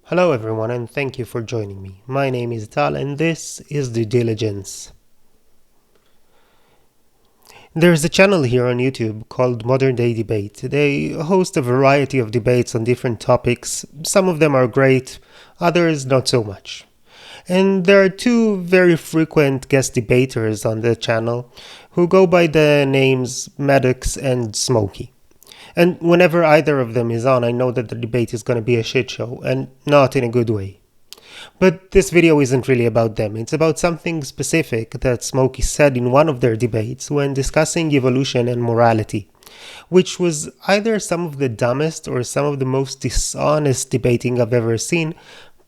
Hello everyone and thank you for joining me. My name is Tal and this is the Diligence. There's a channel here on YouTube called Modern Day Debate. They host a variety of debates on different topics. Some of them are great, others not so much. And there are two very frequent guest debaters on the channel who go by the names Maddox and Smokey. And whenever either of them is on, I know that the debate is going to be a shit show, and not in a good way. But this video isn't really about them, it's about something specific that Smokey said in one of their debates when discussing evolution and morality, which was either some of the dumbest or some of the most dishonest debating I've ever seen,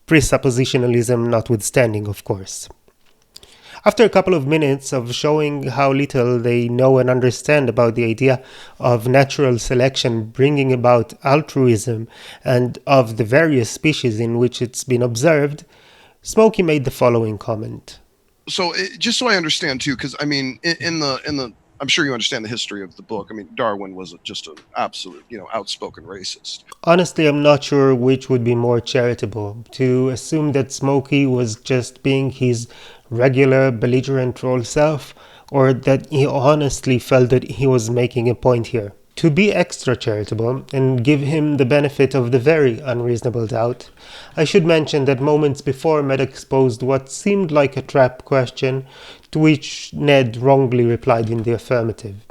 presuppositionalism notwithstanding, of course. After a couple of minutes of showing how little they know and understand about the idea of natural selection bringing about altruism and of the various species in which it's been observed, Smokey made the following comment. Just so I understand too, because I mean, in the, I'm sure you understand the history of the book. I mean, Darwin was just an absolute, outspoken racist. Honestly, I'm not sure which would be more charitable, to assume that Smokey was just being his regular belligerent troll self, or that he honestly felt that he was making a point here. To be extra charitable and give him the benefit of the very unreasonable doubt, I should mention that moments before Maddox posed what seemed like a trap question, to which Ned wrongly replied in the affirmative.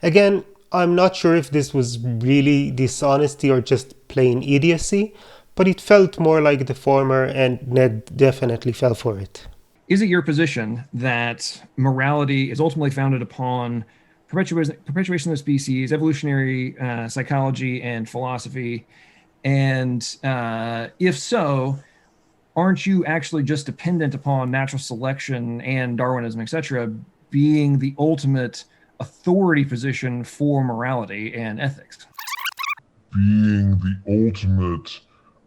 Again, I'm not sure if this was really dishonesty or just plain idiocy, but it felt more like the former, and Ned definitely fell for it. Is it your position that morality is ultimately founded upon perpetuation of the species, evolutionary psychology, and philosophy? And if so, aren't you actually just dependent upon natural selection and Darwinism, etc., being the ultimate authority position for morality and ethics? Being the ultimate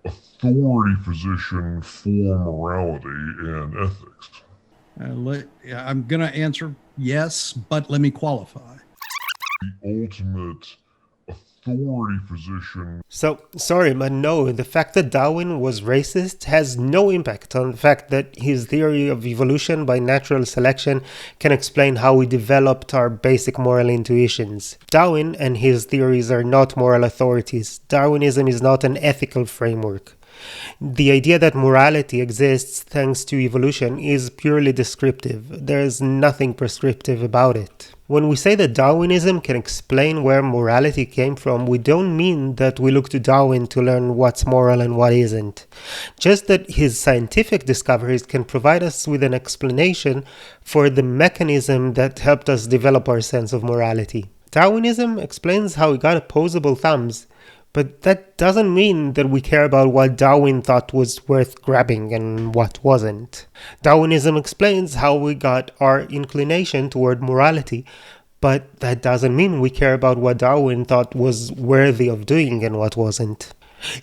authority position for morality and ethics. I'm going to answer yes, but let me qualify. The ultimate authority position. So, sorry, but no, the fact that Darwin was racist has no impact on the fact that his theory of evolution by natural selection can explain how we developed our basic moral intuitions. Darwin and his theories are not moral authorities. Darwinism is not an ethical framework. The idea that morality exists thanks to evolution is purely descriptive. There is nothing prescriptive about it. When we say that Darwinism can explain where morality came from, we don't mean that we look to Darwin to learn what's moral and what isn't. Just that his scientific discoveries can provide us with an explanation for the mechanism that helped us develop our sense of morality. Darwinism explains how we got opposable thumbs, but that doesn't mean that we care about what Darwin thought was worth grabbing and what wasn't. Darwinism explains how we got our inclination toward morality, but that doesn't mean we care about what Darwin thought was worthy of doing and what wasn't.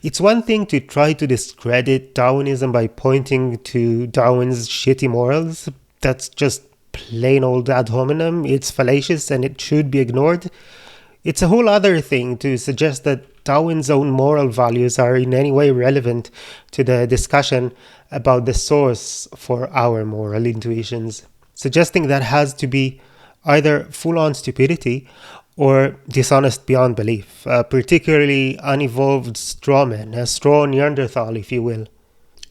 It's one thing to try to discredit Darwinism by pointing to Darwin's shitty morals. That's just plain old ad hominem, it's fallacious and it should be ignored. It's a whole other thing to suggest that Darwin's own moral values are in any way relevant to the discussion about the source for our moral intuitions. Suggesting that has to be either full-on stupidity or dishonest beyond belief, a particularly unevolved strawman, a straw Neanderthal, if you will.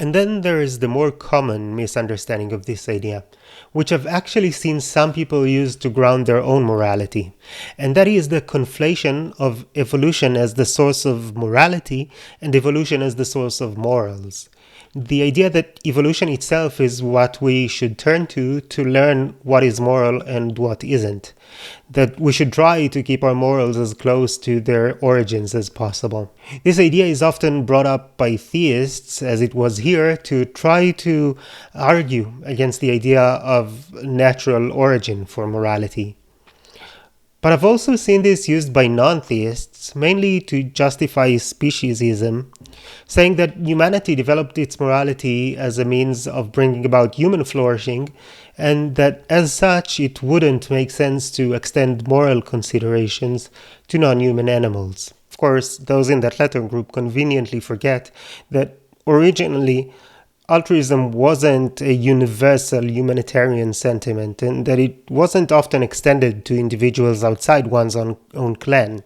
And then there is the more common misunderstanding of this idea, which I've actually seen some people use to ground their own morality, and that is the conflation of evolution as the source of morality and evolution as the source of morals. The idea that evolution itself is what we should turn to learn what is moral and what isn't. That we should try to keep our morals as close to their origins as possible. This idea is often brought up by theists, as it was here, to try to argue against the idea of natural origin for morality. But I've also seen this used by non-theists, mainly to justify speciesism, saying that humanity developed its morality as a means of bringing about human flourishing, and that as such it wouldn't make sense to extend moral considerations to non-human animals. Of course, those in that latter group conveniently forget that originally altruism wasn't a universal humanitarian sentiment, and that it wasn't often extended to individuals outside one's own clan.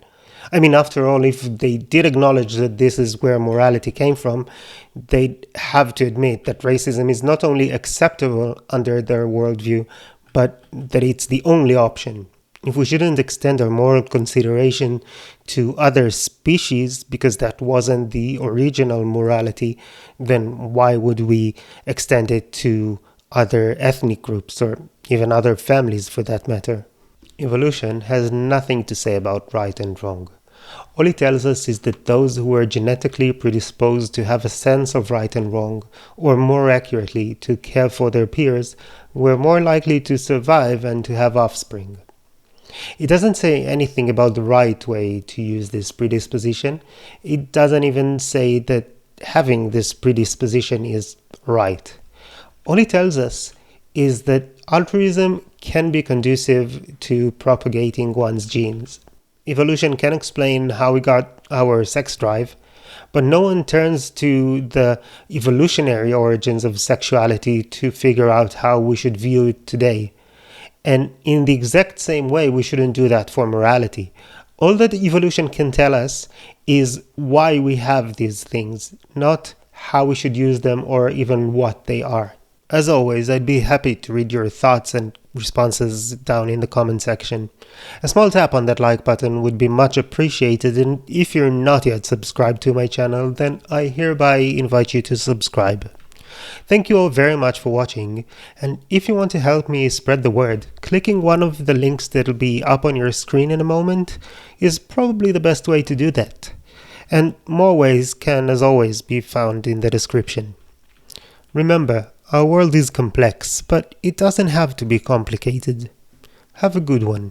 I mean, after all, if they did acknowledge that this is where morality came from, they'd have to admit that racism is not only acceptable under their worldview, but that it's the only option. If we shouldn't extend our moral consideration to other species because that wasn't the original morality, then why would we extend it to other ethnic groups or even other families for that matter? Evolution has nothing to say about right and wrong. All it tells us is that those who are genetically predisposed to have a sense of right and wrong, or more accurately, to care for their peers, were more likely to survive and to have offspring. It doesn't say anything about the right way to use this predisposition. It doesn't even say that having this predisposition is right. All it tells us is that altruism can be conducive to propagating one's genes. Evolution can explain how we got our sex drive, but no one turns to the evolutionary origins of sexuality to figure out how we should view it today. And in the exact same way, we shouldn't do that for morality. All that evolution can tell us is why we have these things, not how we should use them or even what they are. As always, I'd be happy to read your thoughts and responses down in the comment section. A small tap on that like button would be much appreciated, and if you're not yet subscribed to my channel, then I hereby invite you to subscribe. Thank you all very much for watching, and if you want to help me spread the word, clicking one of the links that'll be up on your screen in a moment is probably the best way to do that. And more ways can, as always, be found in the description. Remember, our world is complex, but it doesn't have to be complicated. Have a good one.